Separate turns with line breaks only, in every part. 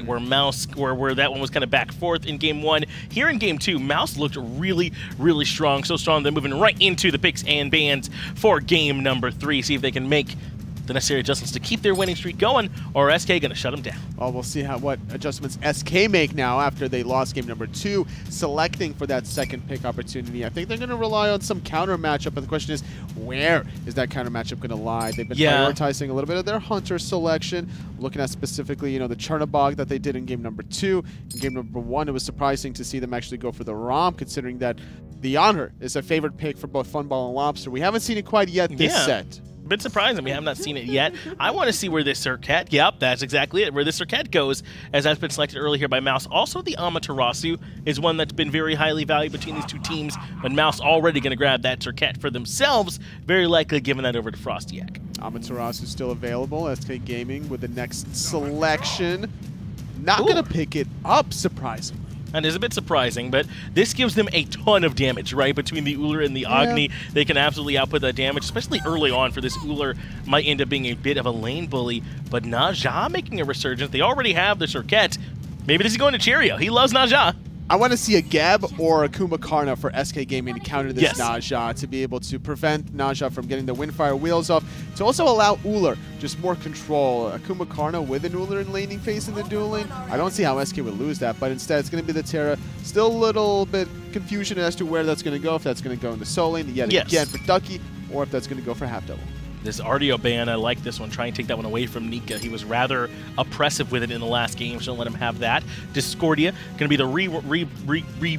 where that one was kind of back forth in game 1. Here in game 2, Mouse looked really, really strong. So strong they're moving right into the picks and bans for game number 3. See if they can make the necessary adjustments to keep their winning streak going, or SK going to shut them down.
Well, we'll see what adjustments SK make now after they lost game number 2, selecting for that second pick opportunity. I think they're going to rely on some counter matchup, but the question is, where is that counter matchup going to lie? They've been prioritizing a little bit of their hunter selection, looking at specifically, you know, the Cherryo that they did in game number 2. In game number 1, it was surprising to see them actually go for the ROM, considering that the Honor is a favorite pick for both Funballer and Lawbster. We haven't seen it quite yet this set.
Bit surprising we have not seen it yet. I want to see where this Circat, yep, that's exactly it, where this Circat goes, as that's been selected early here by Mouse. Also, the Amaterasu is one that's been very highly valued between these two teams, but Mouse already going to grab that Circat for themselves, very likely giving that over to FrostiaK.
Amaterasu still available. SK Gaming with the next selection. Not going to pick it up, surprisingly.
That is a bit surprising, but this gives them a ton of damage, right? Between the Uller and the Agni, they can absolutely output that damage, especially early on for this Uller. Might end up being a bit of a lane bully, but Naja making a resurgence. They already have the Circuit. Maybe this is going to Cherryo. He loves Naja.
I want to see a Geb or a Kumakarna for SK Gaming to counter this Naja, to be able to prevent Naja from getting the Windfire wheels off, to also allow Uller just more control. A Kumakarna with an Uller in laning phase in the duel lane, I don't see how SK would lose that, but instead it's going to be the Terra. Still a little bit confusion as to where that's going to go, if that's going to go in the Soul lane yet again for Ducky, or if that's going to go for HalfDevil.
This Ardio ban, I like this one. Try and take that one away from Nika. He was rather oppressive with it in the last game, so don't let him have that. Discordia, going to be the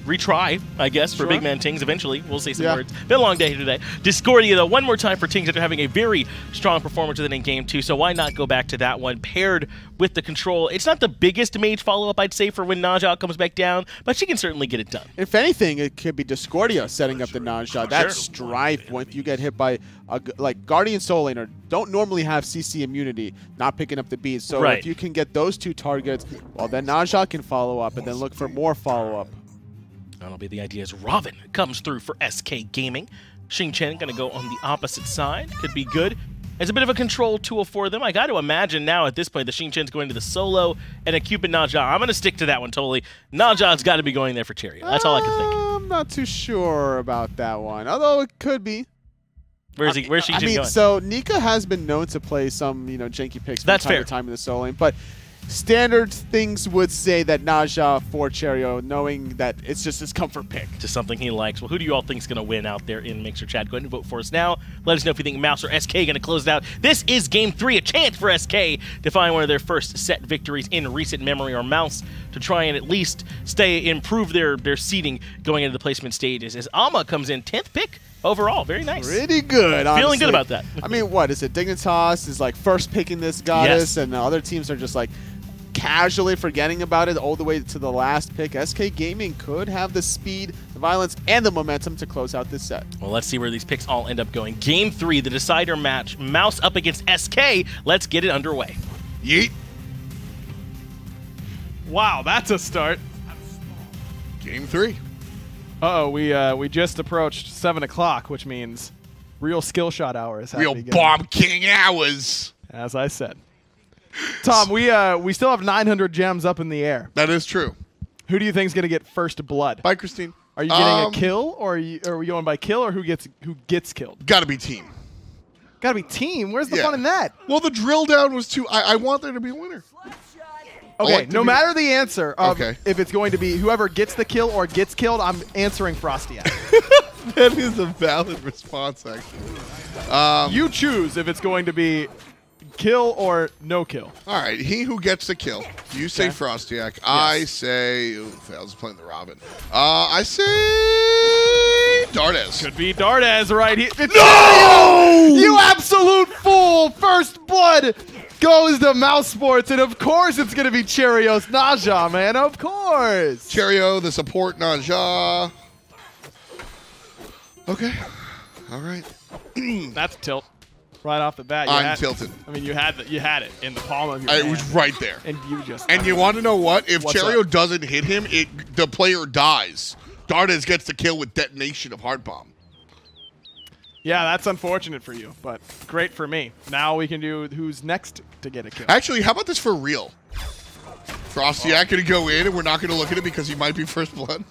retry, I guess, for BigManTingz eventually. We'll say some words. Been a long day today. Discordia, though, one more time for Tingz after having a very strong performance within in game 2, so why not go back to that one paired with the control. It's not the biggest mage follow-up, I'd say, for when Naja comes back down, but she can certainly get it done.
If anything, it could be Discordia setting up the Naja. That strife, when you get hit by, like, Guardian Soul Laner, don't normally have CC immunity, not picking up the beats. So if you can get those two targets, well, then Naja can follow up and then look for more follow-up.
That'll be the idea as Robin comes through for SK Gaming. Xing Chen going to go on the opposite side. Could be good. It's a bit of a control tool for them. I got to imagine now at this point the Xing Chen's going to the solo and a Cupid Naja. I'm going to stick to that one totally. Naja's got to be going there for Cherryo. That's all I can think.
I'm not too sure about that one, although it could be.
Where's Xing Chen going?
So Nika has been known to play some, janky picks from time to time in the solo lane, but standard things would say that Naja for Cherryo, knowing that it's just his comfort pick.
Just something he likes. Well, who do you all think is going to win out there in Mixer Chat? Go ahead and vote for us now. Let us know if you think Mouse or SK going to close it out. This is Game 3, a chance for SK to find one of their first set victories in recent memory, or Mouse to try and at least improve their seeding going into the placement stages. As Ama comes in 10th pick overall. Very nice.
Pretty good, honestly.
Feeling good about that.
I mean, what is it? Dignitas is like first picking this goddess, and the other teams are just like casually forgetting about it all the way to the last pick. SK Gaming could have the speed, the violence, and the momentum to close out this set.
Well, let's see where these picks all end up going. Game 3, the decider match. Mouse up against SK. Let's get it underway.
Yeet.
Wow, that's a start.
Game 3.
Uh-oh, we just approached 7 o'clock, which means real skill shot hours.
Real Bomb King hours.
As I said. Tom, we still have 900 gems up in the air.
That is true.
Who do you think is going to get first blood?
Bye, Christine.
Are you getting a kill, or are we going by kill, or who gets killed?
Got to be team.
Got to be team. Where's the fun in that?
Well, the drill down was too. I want there to be a winner.
Okay, no matter the answer of if it's going to be whoever gets the kill or gets killed, I'm answering FrostiaK.
That is a valid response, actually.
You choose if it's going to be kill or no kill.
All right, he who gets the kill. You say FrostiaK. Yes. I say Faeles is playing the Robin. I say Dardez.
Could be Dardez right here.
No!
You absolute fool! First blood goes to mousesports, and of course it's going to be Cherryo's Naja, man. Of course.
Cherryo, the support Naja. Okay. All right.
That's a tilt. Right off the bat,
I'm tilted.
I mean, you had it in the palm of your hand.
It was right there.
And you just.
And you want to know what? If Cherryo doesn't hit him, the player dies. Dardez gets the kill with detonation of Heart Bomb.
Yeah, that's unfortunate for you, but great for me. Now we can do who's next to get a kill.
Actually, how about this for real? FrostiaK gonna go in, and we're not gonna look at it because he might be first blood.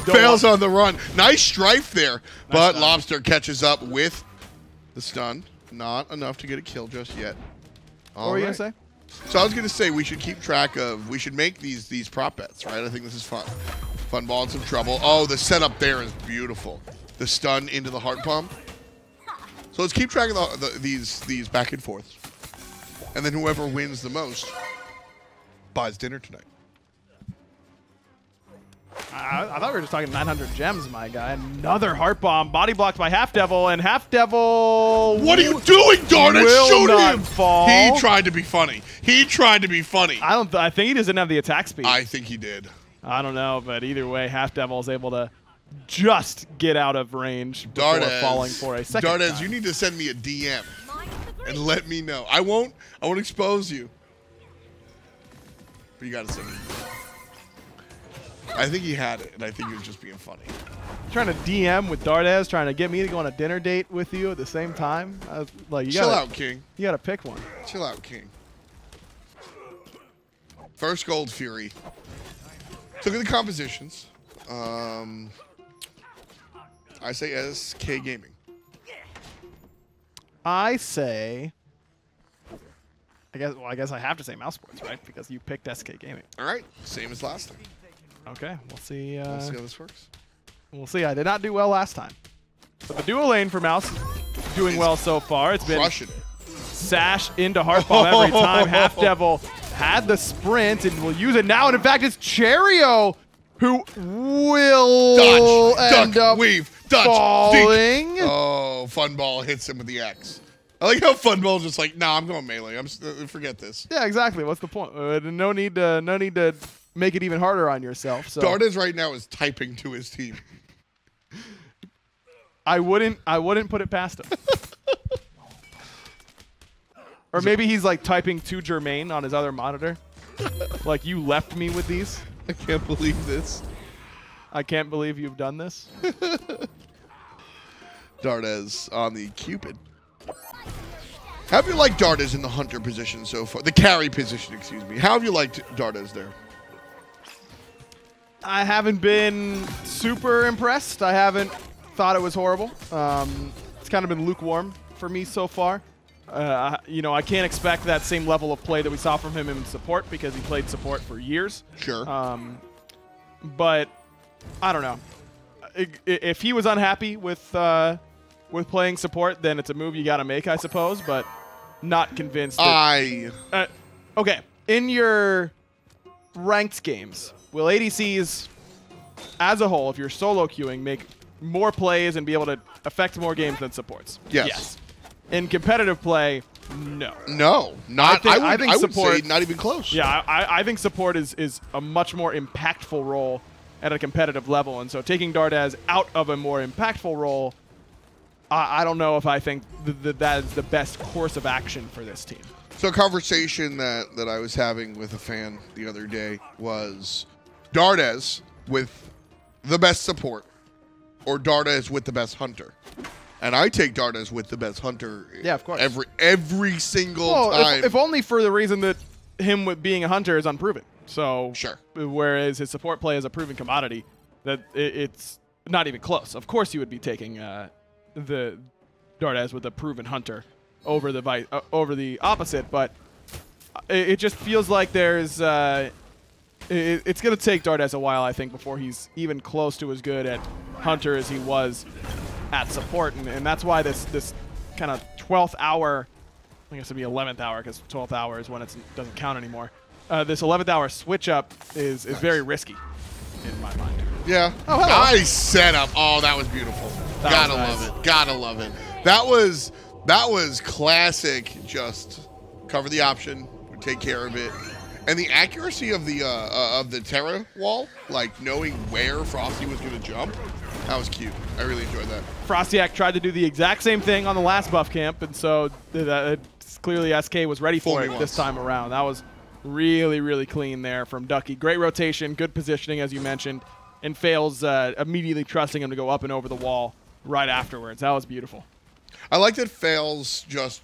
Faeles on the run. Nice strife there, but Lawbster catches up with the stun. Not enough to get a kill just yet.
What were you gonna say?
So I was gonna say we should keep track of. We should make these prop bets, right? I think this is fun. Funball in some trouble. Oh, the setup there is beautiful. The stun into the heart pump. So let's keep track of these back and forths, and then whoever wins the most buys dinner tonight.
I thought we were just talking 900 gems, my guy. Another heart bomb, body blocked by HalfDevil, and HalfDevil.
What are you doing, Dardez? Shoot him!
Fall.
He tried to be funny. He tried to be funny.
I think he doesn't have the attack speed.
I think he did.
I don't know, but either way, HalfDevil is able to just get out of range before falling for a second
Dardez,
time.
you need to send me a DM and let me know. I won't expose you. But you gotta send me. I think he had it, and I think he was just being funny.
Trying to DM with Dardez, trying to get me to go on a dinner date with you at the same time. Like,
Chill out, King.
You gotta pick one.
Chill out, King. First Gold Fury. Look at the compositions. I say SK Gaming.
I say. I guess I have to say mousesports, right? Because you picked SK Gaming.
All right, same as last time.
Okay, we'll see.
Let's see how this works.
We'll see. I did not do well last time, but the dual lane for Mouse is doing well so far. It's been
crushing it.
Sash into heart bomb every time. HalfDevil had the sprint and will use it now. And in fact, it's Cherryo who will end up
weave, dodge,
falling.
Oh, Funball hits him with the X. I like how Funball's just like, nah, I'm going melee. Forget this.
Yeah, exactly. What's the point? No need to make it even harder on yourself. So
Dardez right now is typing to his team.
I wouldn't put it past him. Or maybe he's like typing to Jermaine on his other monitor. Like, you left me with these.
I can't believe this.
I can't believe you've done this.
Dardez on the Cupid. How have you liked Dardez in the hunter position so far? The carry position, excuse me. How have you liked Dardez there?
I haven't been super impressed. I haven't thought it was horrible. It's kind of been lukewarm for me so far. You know, I can't expect that same level of play that we saw from him in support because he played support for years.
Sure.
But I don't know. If he was unhappy with playing support, then it's a move you got to make, I suppose. But not convinced. That, okay, in your ranked games, will ADCs as a whole, if you're solo queuing, make more plays and be able to affect more games than supports?
Yes.
In competitive play, no.
No, not. I think support, would say not even close.
Yeah, I think support is a much more impactful role at a competitive level, and so taking Dardez out of a more impactful role, I don't know if I think that is the best course of action for this team.
So a conversation that I was having with a fan the other day was Dardez with the best support or Dardez with the best hunter. And I take Dardez with the best hunter.
Yeah, of course.
Every single time.
If only for the reason that him with being a hunter is unproven. So
sure.
Whereas his support play is a proven commodity, that it's not even close. Of course, you would be taking the Dardez with a proven hunter over the opposite, but it just feels like there's it's going to take Dardez a while, I think, before he's even close to as good at hunter as he was at support, and that's why this kind of 12th hour, I guess it'd be 11th hour because 12th hour is when it doesn't count anymore. This 11th hour switch up is very risky in my mind.
Yeah.
Oh, hello.
Nice setup. Oh, that was beautiful. Gotta love it. Gotta love it. That was classic. Just cover the option, take care of it, and the accuracy of the Terra wall, like knowing where Frosty was going to jump. That was cute. I really enjoyed that.
FrostiaK tried to do the exact same thing on the last buff camp, and so clearly SK was ready for it this time around. That was really, really clean there from Ducky. Great rotation, good positioning, as you mentioned, and Faeles immediately trusting him to go up and over the wall right afterwards. That was beautiful.
I like that Faeles just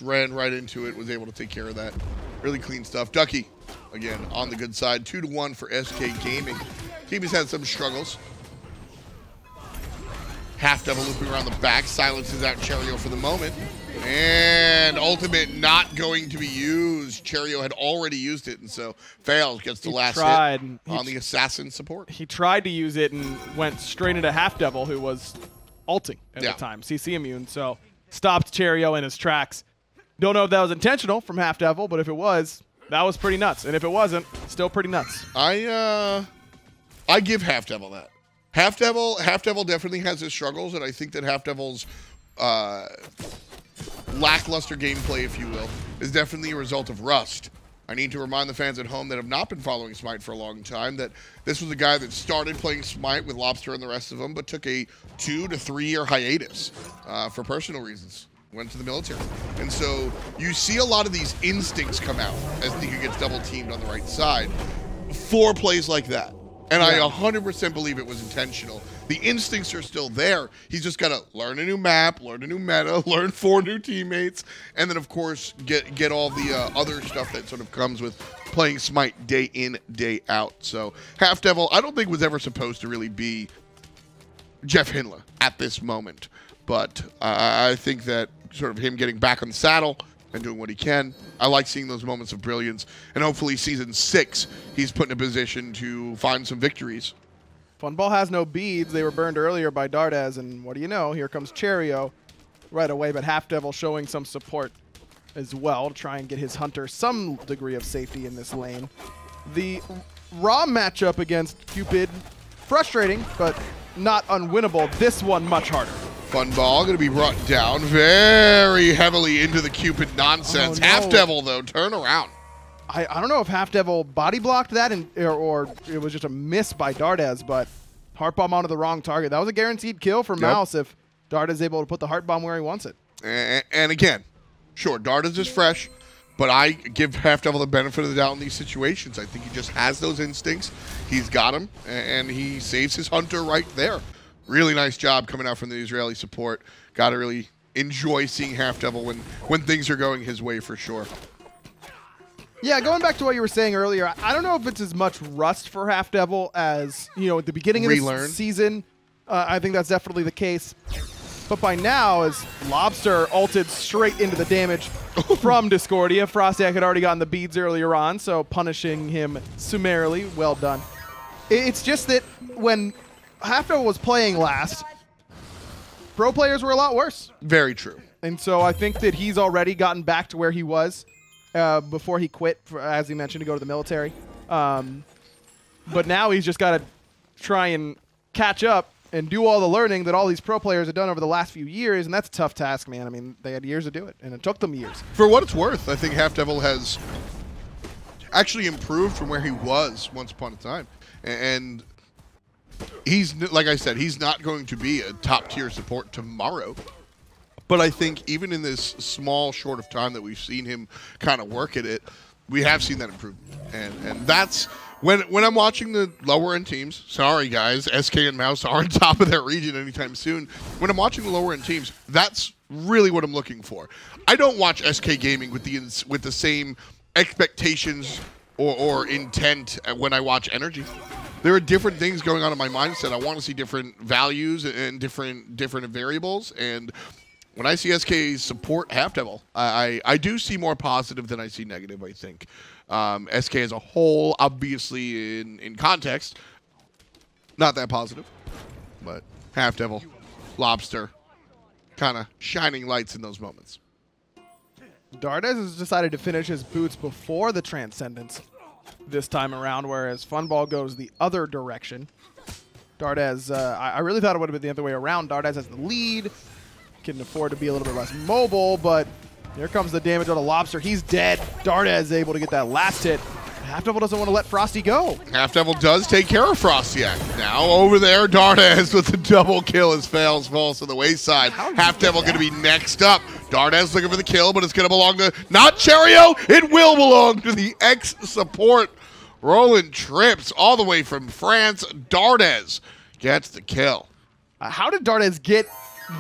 ran right into it, was able to take care of that. Really clean stuff. Ducky, again, on the good side. 2-1 for SK Gaming. Team has had some struggles. HalfDevil looping around the back, silences out Cherryo for the moment. And ultimate not going to be used. Cherryo had already used it, and so Faeles gets the last hit on the assassin support.
He tried to use it and went straight into HalfDevil, who was ulting at the time, CC immune, so stopped Cherryo in his tracks. Don't know if that was intentional from HalfDevil, but if it was, that was pretty nuts. And if it wasn't, still pretty nuts.
I give HalfDevil that. HalfDevil definitely has his struggles, and I think that HalfDevil's lackluster gameplay, if you will, is definitely a result of rust. I need to remind the fans at home that have not been following Smite for a long time that this was a guy that started playing Smite with Lawbster and the rest of them, but took a 2 to 3 year hiatus for personal reasons. Went to the military. And so you see a lot of these instincts come out as Nika gets double teamed on the right side for plays like that. And I 100% believe it was intentional. The instincts are still there. He's just got to learn a new map, learn a new meta, learn 4 new teammates, and then, of course, get all the other stuff that sort of comes with playing Smite day in, day out. So HalfDevil, I don't think was ever supposed to really be Jeff Hinla at this moment. But I think that sort of him getting back on the saddle and doing what he can. I like seeing those moments of brilliance. And hopefully Season 6, he's put in a position to find some victories.
Funball has no beads. They were burned earlier by Dardez. And what do you know? Here comes Cherryo right away. But HalfDevil showing some support as well to try and get his Hunter some degree of safety in this lane. The Raw matchup against Cupid, frustrating, but not unwinnable. This one much harder.
Funball going to be brought down very heavily into the Cupid nonsense.
Oh, no.
HalfDevil, though, turn around.
I don't know if HalfDevil body blocked that or it was just a miss by Dardez, but Heart Bomb onto the wrong target. That was a guaranteed kill for Mouse if Dardez is able to put the Heart Bomb where he wants it.
And again, sure, Dardez is fresh, but I give HalfDevil the benefit of the doubt in these situations. I think he just has those instincts. He's got them, and he saves his Hunter right there. Really nice job coming out from the Israeli support. Got to really enjoy seeing HalfDevil when things are going his way for sure.
Yeah, going back to what you were saying earlier, I don't know if it's as much rust for HalfDevil as, you know, at the beginning of the season. I think that's definitely the case. But by now, as Lawbster ulted straight into the damage from Discordia, FrostiaK had already gotten the beads earlier on, so punishing him summarily. Well done. It's just that when HalfDevil was playing last, pro players were a lot worse.
Very true.
And so I think that he's already gotten back to where he was before he quit, as he mentioned, to go to the military. But now he's just got to try and catch up and do all the learning that all these pro players have done over the last few years, and that's a tough task, man. I mean, they had years to do it, and it took them years.
For what it's worth, I think HalfDevil has actually improved from where he was once upon a time. And he's, like I said, he's not going to be a top-tier support tomorrow. But I think even in this small, short of time that we've seen him kind of work at it, we have seen that improvement. And that's when I'm watching the lower-end teams, sorry, guys, SK and Mouse aren't top of their region anytime soon. When I'm watching the lower-end teams, that's really what I'm looking for. I don't watch SK Gaming with the same expectations or intent when I watch Energy. There are different things going on in my mindset. I want to see different values and different variables. And when I see SK support HalfDevil, I do see more positive than I see negative, I think. SK as a whole, obviously in context, not that positive. But HalfDevil, Lawbster, kind of shining lights in those moments.
Dardez has decided to finish his boots before the Transcendence this time around, whereas Funball goes the other direction. Dardez, I really thought it would have been the other way around. Dardez has the lead, can afford to be a little bit less mobile, but here comes the damage on the Lawbster. He's dead. Dardez able to get that last hit. HalfDevil doesn't want to let Frosty go.
HalfDevil does take care of FrostiaK. Now over there, Dardez with the double kill as Faeles falls to the wayside. HalfDevil going to be next up. Dardez looking for the kill, but it's going to belong to not Cherryo. It will belong to the ex-support. Rolling trips all the way from France. Dardez gets the kill.
How did Dardez get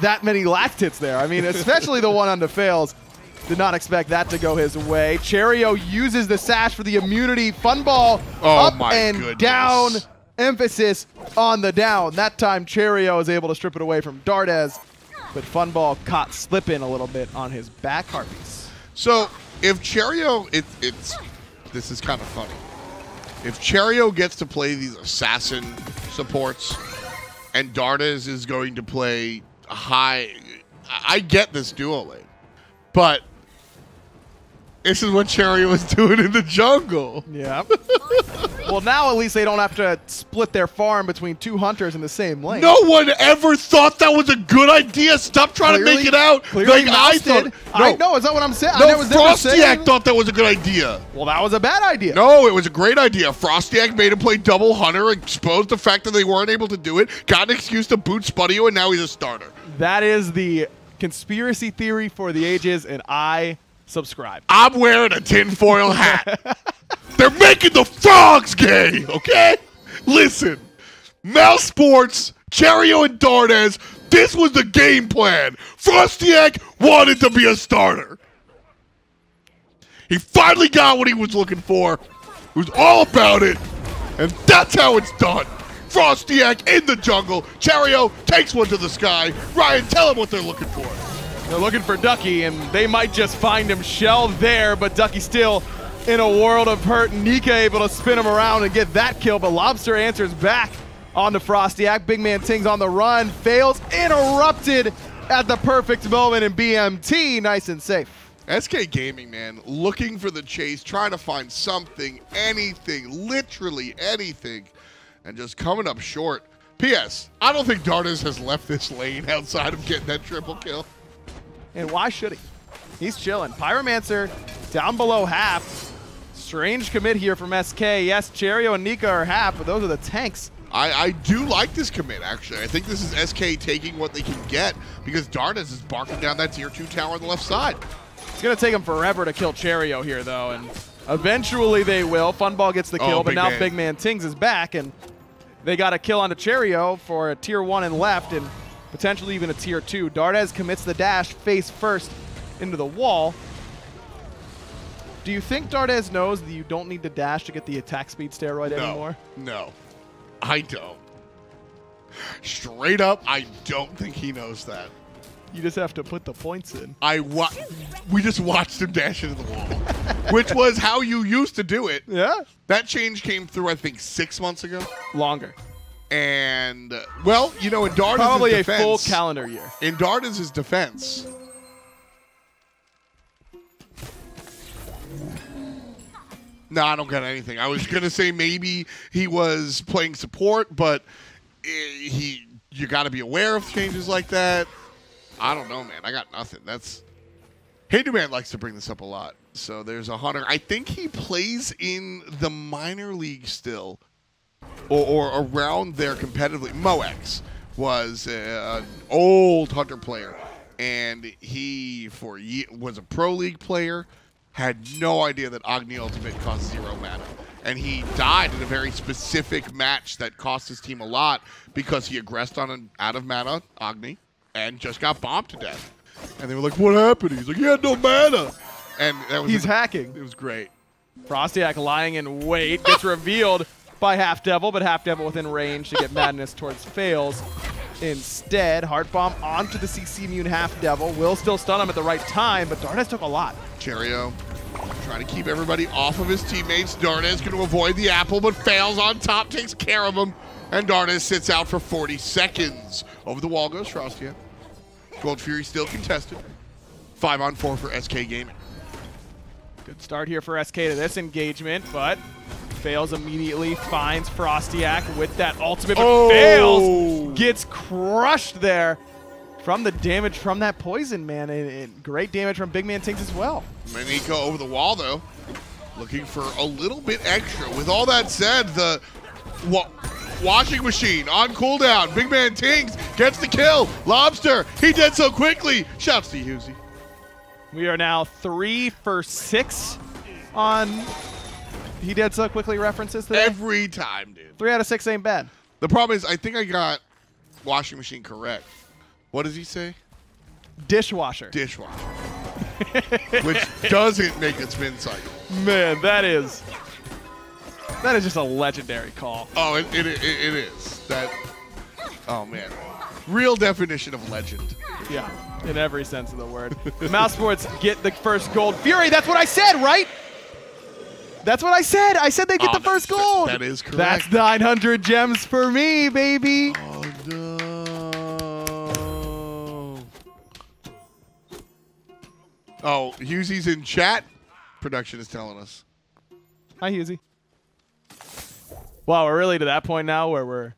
that many last hits there? I mean, especially the one onto Faeles. Did not expect that to go his way. Cherryo uses the sash for the immunity. Funball up and down. Emphasis on the down. That time Cherryo is able to strip it away from Dardez, but Funball caught slipping a little bit on his back harpies.
So if Cherryo, this is kind of funny. If Cherryo gets to play these assassin supports and Dardez is going to play high, I get this duo lane, but this is what Cherryo was doing in the jungle.
Yeah. Well, now at least they don't have to split their farm between two hunters in the same lane.
No one ever thought that was a good idea. Stop trying to make it out.
Like
I thought.
No, is that what I'm saying?
No, FrostiaK thought that was a good idea.
Well, that was a bad idea.
No, it was a great idea. FrostiaK made him play double hunter, exposed the fact that they weren't able to do it, got an excuse to boot Spudio, and now he's a starter.
That is the conspiracy theory for the ages, and I subscribe.
I'm wearing a tinfoil hat. They're making the frogs gay, okay? Listen, mousesports, Cherryo and Dardez, this was the game plan. FrostiaK wanted to be a starter. He finally got what he was looking for. He was all about it, and that's how it's done. FrostiaK in the jungle. Cherryo takes one to the sky. Ryan, tell him what they're looking for.
They're looking for Ducky, and they might just find him shell there, but Ducky still in a world of hurt. Nika able to spin him around and get that kill, but Lawbster answers back on the FrostiaK. BigManTingz on the run. Faeles interrupted at the perfect moment, and BMT nice and safe.
SK Gaming, man, looking for the chase, trying to find something, anything, literally anything, and just coming up short. P.S. I don't think Dardez has left this lane outside of getting that triple kill.
And why should he? He's chilling. Pyromancer down below half. Strange commit here from SK. Yes, Cherryo and Nika are half, but those are the tanks.
I do like this commit, actually. I think this is SK taking what they can get because Dardez is barking down that tier 2 tower on the left side.
It's going to take them forever to kill Cherryo here, though, and eventually they will. Funball gets the kill, but now BigManTingz is back, and they got a kill onto Cherryo for a tier 1 and left, and potentially even a tier 2. Dardez commits the dash face first into the wall. Do you think Dardez knows that you don't need to dash to get the attack speed steroid anymore?
No, I don't. Straight up, I don't think he knows that.
You just have to put the points in.
We just watched him dash into the wall, which was how you used to do it.
Yeah.
That change came through, I think, 6 months ago.
Longer.
And, well, you know, in Dardez's
probably
defense,
a full calendar year.
In Dardez's defense, no, I don't got anything. I was going to say maybe he was playing support, but you got to be aware of changes like that. I don't know, man. I got nothing. Hinduman likes to bring this up a lot. So there's a hunter. I think he plays in the minor league still. Or around there competitively. Moex was an old hunter player, and he was a pro league player, had no idea that Agni Ultimate cost 0 mana, and he died in a very specific match that cost his team a lot because he aggressed on an out of mana Agni and just got bombed to death. And they were like, "What happened?" He's like, "He had no mana," and that was
hacking.
It was great.
FrostiaK lying in wait gets revealed by HalfDevil, but HalfDevil within range to get madness towards Faeles. Instead, Heart Bomb onto the CC immune HalfDevil. Will still stun him at the right time, but Dardez took a lot.
Cherryo trying to keep everybody off of his teammates. Dardez going to avoid the apple, but Faeles on top, takes care of him. And Dardez sits out for 40 seconds. Over the wall goes FrostiaK. Gold Fury still contested. 5-on-4 for SK Gaming.
Good start here for SK to this engagement, but Faeles immediately finds FrostiaK with that ultimate, but Faeles gets crushed there from the damage from that poison, man, and great damage from BigManTingz as well.
Nika over the wall, though, looking for a little bit extra. With all that said, the washing machine on cooldown. BigManTingz gets the kill. Lawbster, he did so quickly. Shouts to Husey.
We are now 3 for 6 on He Did So Quickly references today.
Every time, dude.
3 out of 6 ain't bad.
The problem is, I think I got washing machine correct. What does he say?
Dishwasher.
Dishwasher. which doesn't make a spin cycle.
Man, that is just a legendary call.
Oh, it is. That. Oh, man. Real definition of legend.
Yeah, in every sense of the word. mousesports get the first gold. Fury, that's what I said, right? That's what I said. I said they get the first gold.
That is correct.
That's 900 gems for me, baby.
Oh, no. Oh, Hughesy's in chat. Production is telling us.
Hi, Hughesy. Wow, we're really to that point now where we're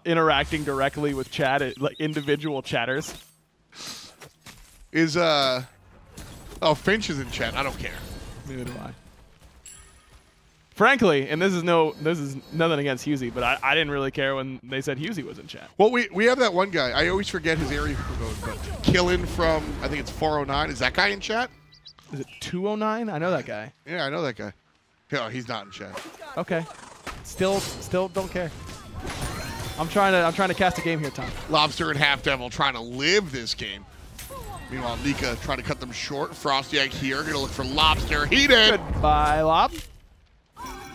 interacting directly with chat, like individual chatters.
Is, oh, Finch is in chat. I don't care.
Neither do I. Frankly, and this is nothing against Hughesy, but I didn't really care when they said Hughesy was in chat.
Well, we have that one guy. I always forget his area code, but Killin from, I think it's 409. Is that guy in chat?
Is it 209? I know that guy.
Yeah, I know that guy. No, he's not in chat.
Okay. Still don't care. I'm trying to cast a game here, Tom.
Lawbster and HalfDevil trying to live this game. Meanwhile, Nika trying to cut them short. FrostiaK here, gonna look for Lawbster. He did.
Goodbye, Lob.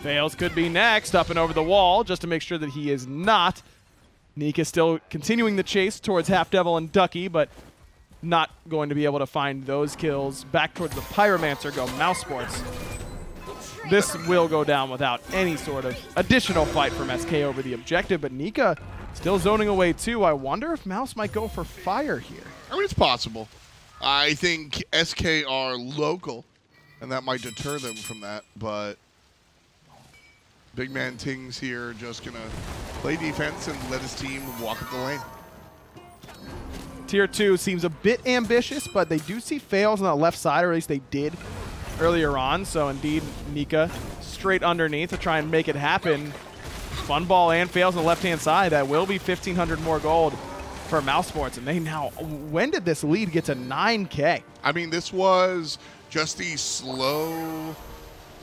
Faeles could be next, up and over the wall, just to make sure that he is not. Nika still continuing the chase towards HalfDevil and Ducky, but not going to be able to find those kills. Back towards the Pyromancer go mousesports. This will go down without any sort of additional fight from SK over the objective, but Nika still zoning away too. I wonder if Mouse might go for fire here.
I mean, it's possible. I think SK are local, and that might deter them from that, but BigManTingz here just going to play defense and let his team walk up the lane.
Tier 2 seems a bit ambitious, but they do see Faeles on the left side, or at least they did earlier on. So indeed, Nika straight underneath to try and make it happen. Funball and Faeles on the left-hand side. That will be 1,500 more gold for mousesports. And they now, when did this lead get to 9K?
I mean, this was just the slow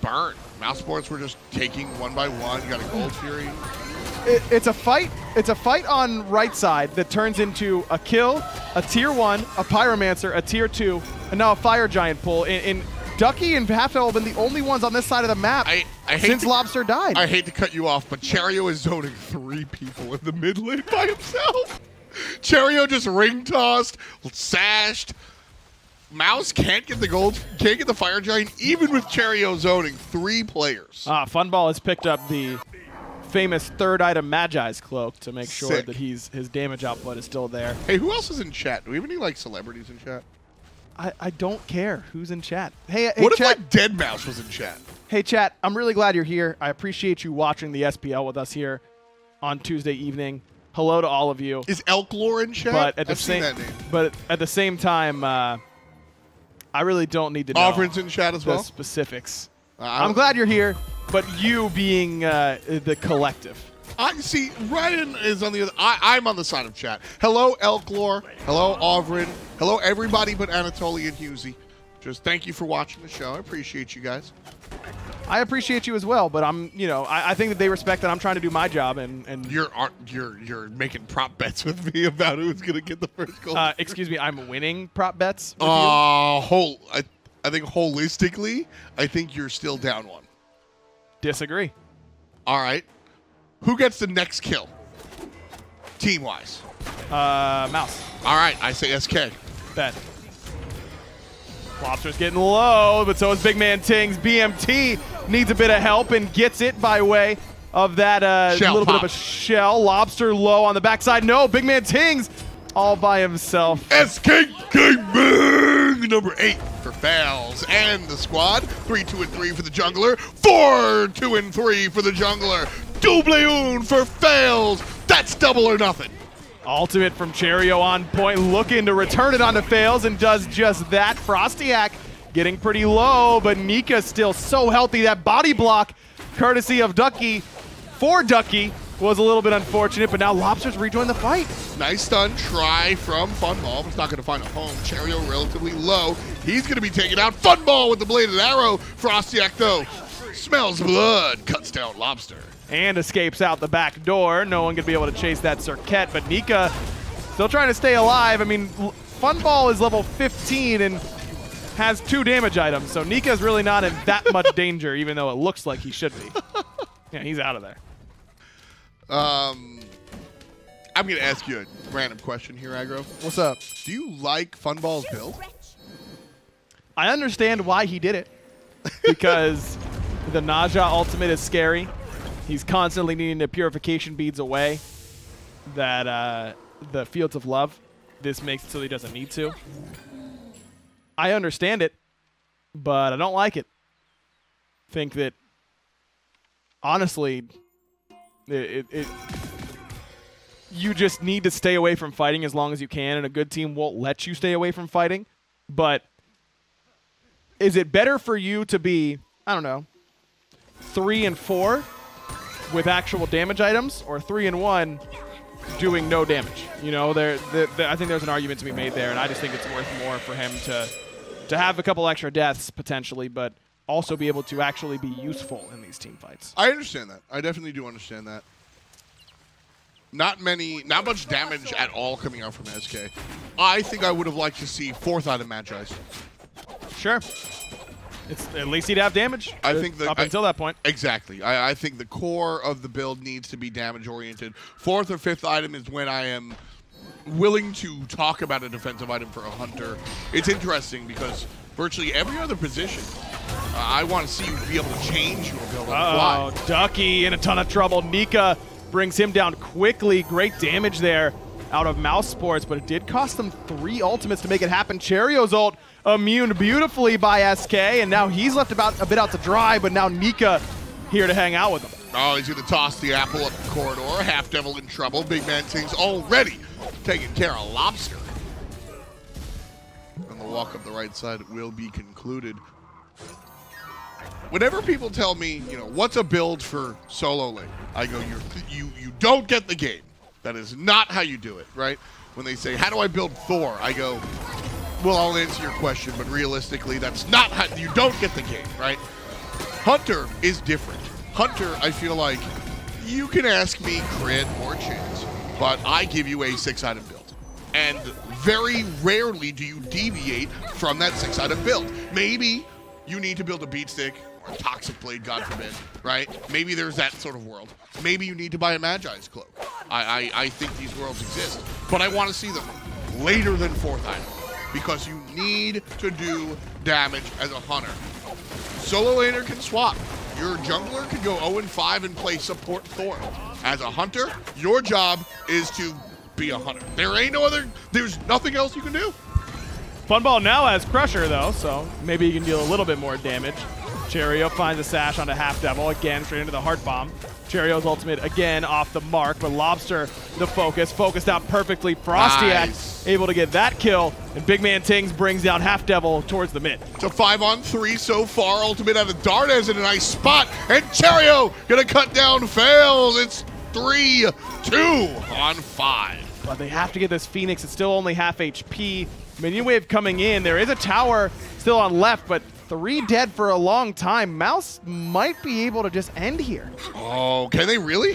burn. Mousesports were just taking one by one. You got a Gold Fury.
It's a fight. It's a fight on right side that turns into a kill, a tier 1, a Pyromancer, a tier 2, and now a Fire Giant pull. In Ducky and HalfDevil have been the only ones on this side of the map since Lawbster died.
I hate to cut you off, but Cherryo is zoning 3 people in the mid lane by himself. Cherryo just ring tossed, sashed. Mouse can't get the gold, can't get the Fire Giant, even with Cherryo zoning 3 players.
Funball has picked up the famous third item Magi's cloak to make sure
Sick.
that his damage output is still there.
Hey, who else is in chat? Do we have any like celebrities in chat?
I don't care who's in chat. Hey,
What if
chat.
like Dead Mouse was in chat?
Hey, chat. I'm really glad you're here. I appreciate you watching the SPL with us here on Tuesday evening. Hello to all of you.
Is Elklore in chat?
But at the
I've seen that name.
same time, I really don't need to know
Offrin's in chat as
the
well.
specifics. I'm glad you're here, but you being the collective.
I see. Ryan is on the other. I'm on the side of chat. Hello, Elklore. Hello, Offrin. Hello, everybody but Anatoly and Hughesy. Just thank you for watching the show. I appreciate you guys.
I appreciate you as well, but I think that they respect that I'm trying to do my job and
You're making prop bets with me about who's gonna get the first goal.
excuse me, I'm winning prop bets with you.
I think holistically, I think you're still down 1.
Disagree.
All right. Who gets the next kill? Team-wise.
Mouse.
All right, I say SK.
Bet. Lawbster's getting low, but so is BigManTingz. BMT needs a bit of help and gets it by way of that little bit of a shell. Lawbster low on the backside. No, BigManTingz all by himself.
SK Gaming number 8 for Faeles and the squad. 3, 2, and 3 for the jungler. 4, 2, and 3 for the jungler. Double un for Faeles. That's double or nothing.
Ultimate from Cherryo on point, looking to return it onto Faeles and does just that. FrostiaK getting pretty low, but Nika still so healthy. That body block, courtesy of Ducky, for Ducky, was a little bit unfortunate, but now Lawbster's rejoined the fight.
Nice stun try from Funball, but it's not going to find a home. Cherryo relatively low. He's going to be taken out. Funball with the bladed arrow. FrostiaK, though, smells blood, cuts down Lawbster.
And escapes out the back door. No one gonna be able to chase that Circuit, but Nika still trying to stay alive. I mean, Funball is level 15 and has 2 damage items, so Nika's really not in that much danger, even though it looks like he should be. Yeah, he's out of there.
I'm going to ask you a random question here, Aggro.
What's up?
Do you like Funball's build?
I understand why he did it, because the Naja ultimate is scary. He's constantly needing the purification beads away that the Fields of Love. This makes it so he doesn't need to. I understand it, but I don't like it. Think that, honestly, you just need to stay away from fighting as long as you can, and a good team won't let you stay away from fighting. But is it better for you to be, I don't know, 3 and 4 with actual damage items, or 3 and 1 doing no damage? You know, I think there's an argument to be made there, and I just think it's worth more for him to have a couple extra deaths potentially, but also be able to actually be useful in these team fights.
I understand that. I definitely do understand that. Not much damage at all coming out from SK. I think I would have liked to see 4th item Magi's.
Sure. At least he'd have damage.
I think
up until that point.
Exactly. I think the core of the build needs to be damage oriented. 4th or 5th item is when I am willing to talk about a defensive item for a hunter. It's interesting because virtually every other position, I want to see you be able to change your build on the fly.
Oh, Ducky in a ton of trouble. Nika brings him down quickly. Great damage there out of mousesports, but it did cost them 3 ultimates to make it happen. Cherryo's ult immune beautifully by SK, and now he's left a bit out to dry, but now Nika here to hang out with him.
Oh, he's going to toss the apple up the corridor. HalfDevil in trouble. BigManTingz already taking care of Lawbster. And the walk up the right side will be concluded. Whenever people tell me, you know, what's a build for solo lane, I go, you don't get the game. That is not how you do it, right? When they say, how do I build Thor? I go, well, I'll answer your question, but realistically, that's not how you don't get the game, right? Hunter is different. Hunter, I feel like you can ask me crit or chance, but I give you a 6-item build. And very rarely do you deviate from that 6-item build. Maybe you need to build a beat stick or a toxic blade, God forbid, right? Maybe there's that sort of world. Maybe you need to buy a Magi's cloak. I think these worlds exist, but I want to see them later than 4th item because you need to do damage as a hunter. Solo laner can swap. Your jungler can go 0-5 and play support Thor. As a hunter, your job is to be a hunter. There's nothing else you can do.
Funball now has Crusher though, so maybe he can deal a little bit more damage. Cherryo finds a sash onto HalfDevil, again straight into the Heart Bomb. Cherryo's ultimate again off the mark, but Lawbster, the focused out perfectly. FrostiaK able to get that kill, and BigManTingz brings down HalfDevil towards the mid.
It's a 5-on-3 so far. Ultimate out of Dardez in a nice spot, and Cherryo gonna cut down Faeles. It's 3-2 on 5.
But they have to get this Phoenix. It's still only half HP. Minion wave coming in. There is a tower still on left, but 3 dead for a long time. Mouse might be able to just end here.
Oh, can they really?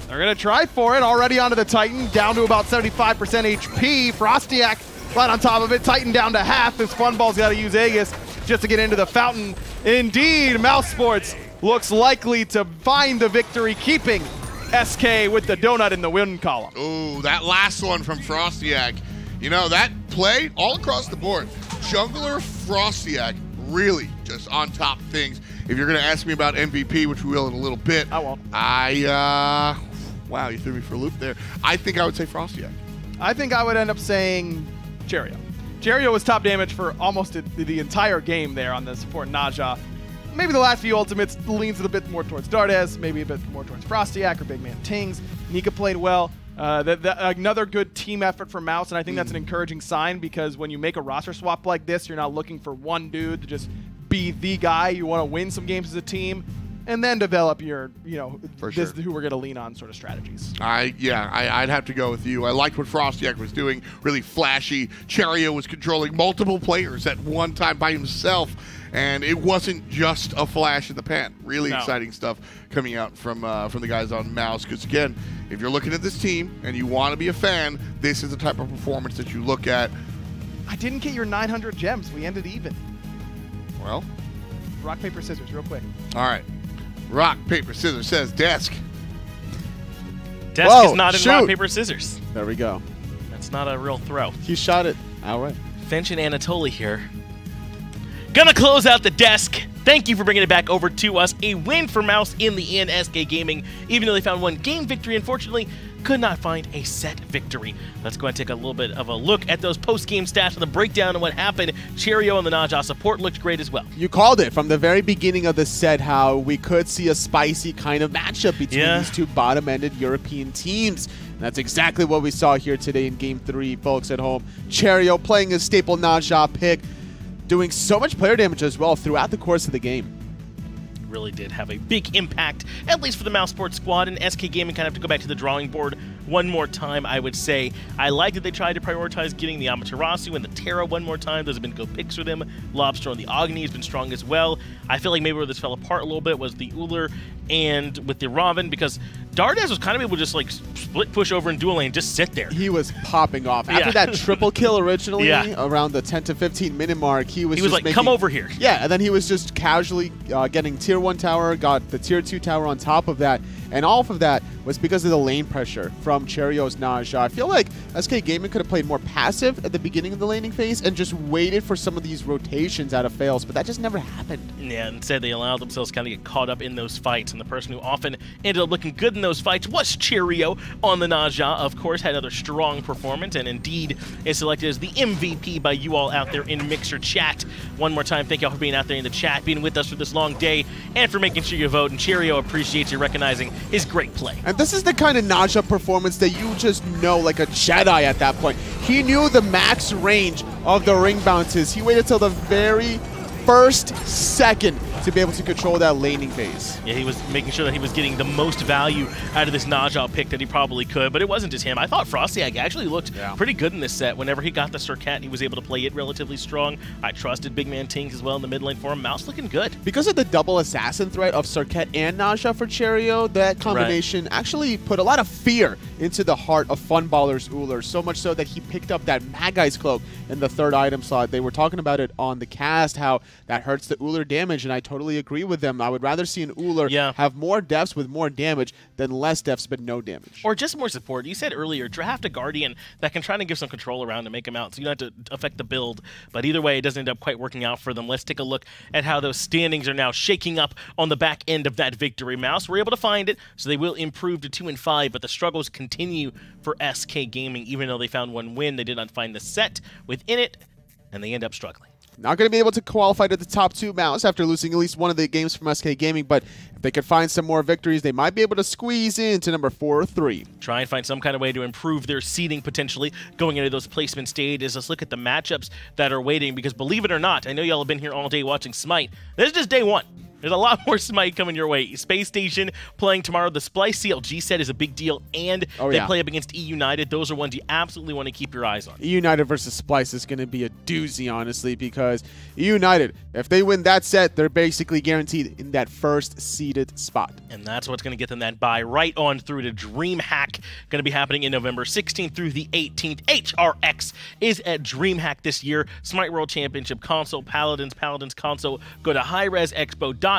They're going to try for it. Already onto the Titan, down to about 75% HP. FrostiaK right on top of it. Titan down to half. This Funball's got to use Aegis just to get into the fountain. Indeed, mousesports looks likely to find the victory, keeping SK with the donut in the win column.
Ooh, that last one from FrostiaK. You know, that play all across the board. Jungler FrostiaK really just on top of things. If you're going to ask me about MVP, which we will in a little bit.
I won't.
Wow, you threw me for a loop there. I think I would say FrostiaK.
I think I would end up saying Cherryo. Cherryo was top damage for almost the entire game there on the support Naja. Maybe the last few ultimates leans a bit more towards Dardez, maybe a bit more towards FrostiaK or BigManTingz. Nika played well. Another good team effort from Mouse, and I think that's an encouraging sign because when you make a roster swap like this, you're not looking for one dude to just be the guy. You want to win some games as a team and then develop your, this is who we're going to lean on sort of strategies.
I'd have to go with you. I liked what FrostiaK was doing, really flashy. Cherryo was controlling multiple players at one time by himself, and it wasn't just a flash in the pan. Really exciting stuff coming out from the guys on Mouse. Because again, if you're looking at this team and you want to be a fan, this is the type of performance that you look at.
I didn't get your 900 gems. We ended even.
Well,
Rock, paper, scissors, real quick.
all right. Rock, paper, scissors says desk.
Desk
Whoa,
is not in
shoot.
rock, paper, scissors.
There we go.
That's not a real throw.
He shot it outright.
Finch and Anatoly here. Gonna close out the desk. Thank you for bringing it back over to us. A win for Mouse in the end. SK Gaming, even though they found one game victory, unfortunately, could not find a set victory. Let's go and take a little bit of a look at those post-game stats and the breakdown of what happened. Cherryo and the Naja support looked great as well.
You called it from the very beginning of the set how we could see a spicy kind of matchup between these two bottom-ended European teams. And that's exactly what we saw here today in Game 3, folks at home. Cherryo playing his staple Naja pick, doing so much player damage as well throughout the course of the game.
Really did have a big impact, at least for the mousesports squad, and SK Gaming kind of have to go back to the drawing board one more time, I would say. I like that they tried to prioritize getting the Amaterasu and the Terra one more time. Those have been good picks for them. Lawbster on the Agni has been strong as well. I feel like maybe where this fell apart a little bit was the Uller and with the Raven, because Dardez was kind of able to just like split push over in dual lane, just sit there.
He was popping off. After that triple kill originally, around the 10 to 15 minute mark, he was just
like,
making,
come over here.
Yeah, and then he was just casually getting tier 1 tower, got the tier 2 tower on top of that, and all of that was because of the lane pressure from Cherryo's Naja. I feel like SK Gaming could have played more passive at the beginning of the laning phase and just waited for some of these rotations out of Faeles, but that just never happened.
Yeah, instead they allowed themselves kind of get caught up in those fights, and the person who often ended up looking good in those fights was Cherryo on the Naja. Of course, had another strong performance, and indeed is selected as the MVP by you all out there in Mixer chat. One more time, thank you all for being out there in the chat, being with us for this long day, and for making sure you vote. And Cherryo appreciates you recognizing his great play.
And this is the kind of Naja performance that you just know like a Jedi at that point. He knew the max range of the ring bounces. He waited till the very first second to be able to control that laning phase.
Yeah, he was making sure that he was getting the most value out of this Naja pick that he probably could, but it wasn't just him. I thought FrostiaK actually looked pretty good in this set. Whenever he got the Circat, he was able to play it relatively strong. I trusted BigManTingz as well in the mid lane for him. Mouse looking good.
Because of the double assassin threat of Circat and Naja for Cherryo, that combination actually put a lot of fear into the heart of Funballer's Uller, so much so that he picked up that Magai's Cloak in the 3rd item slot. They were talking about it on the cast, how that hurts the Uller damage, and I totally agree with them. I would rather see an Uller have more deaths with more damage than less deaths but no damage.
Or just more support. You said earlier, draft a Guardian that can try to give some control around and make him out so you don't have to affect the build. But either way, it doesn't end up quite working out for them. Let's take a look at how those standings are now shaking up on the back end of that victory. Mouse were able to find it, so they will improve to 2-5, but the struggles continue for SK Gaming. Even though they found one win, they did not find the set within it, and they end up struggling.
Not going to be able to qualify to the top 2 Mouse after losing at least one of the games from SK Gaming, but if they could find some more victories, they might be able to squeeze into number 4 or 3.
Try and find some kind of way to improve their seeding potentially going into those placement stages. Let's look at the matchups that are waiting, because believe it or not, I know y'all have been here all day watching Smite. This is just day 1. There's a lot more Smite coming your way. Space Station playing tomorrow. The Splice CLG set is a big deal, and they play up against E-United. Those are ones you absolutely want to keep your eyes on.
E-United versus Splice is going to be a doozy, honestly, because E-United, if they win that set, they're basically guaranteed in that first seeded spot.
And that's what's going to get them that bye right on through to DreamHack. Going to be happening in November 16th through the 18th. HRX is at DreamHack this year. Smite World Championship console, Paladins console. Go to hi-rezexpo.com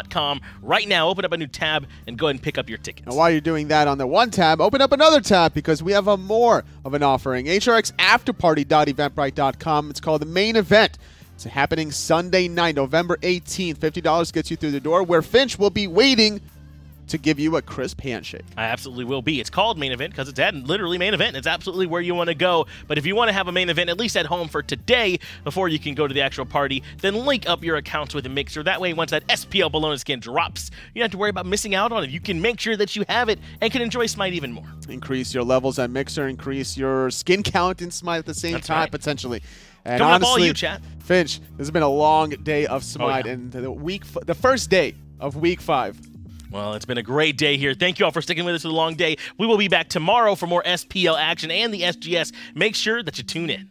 right now. Open up a new tab and go ahead and pick up your tickets.
And while you're doing that on the one tab, open up another tab because we have a more of an offering. HRX Afterparty.eventbrite.com. It's called the Main Event. It's happening Sunday night, November 18th. $50 gets you through the door, where Finch will be waiting to give you a crisp handshake.
I absolutely will be. It's called Main Event because it's at literally Main Event. It's absolutely where you want to go. But if you want to have a Main Event, at least at home for today, before you can go to the actual party, then link up your accounts with a Mixer. That way, once that SPL Bologna skin drops, you don't have to worry about missing out on it. You can make sure that you have it and can enjoy Smite even more.
Increase your levels at Mixer, increase your skin count in Smite at the same time, potentially. And
coming
honestly,
up all you, chat.
Finch, this has been a long day of Smite, and the first day of week 5.
Well, it's been a great day here. Thank you all for sticking with us for the long day. We will be back tomorrow for more SPL action and the SGS. Make sure that you tune in.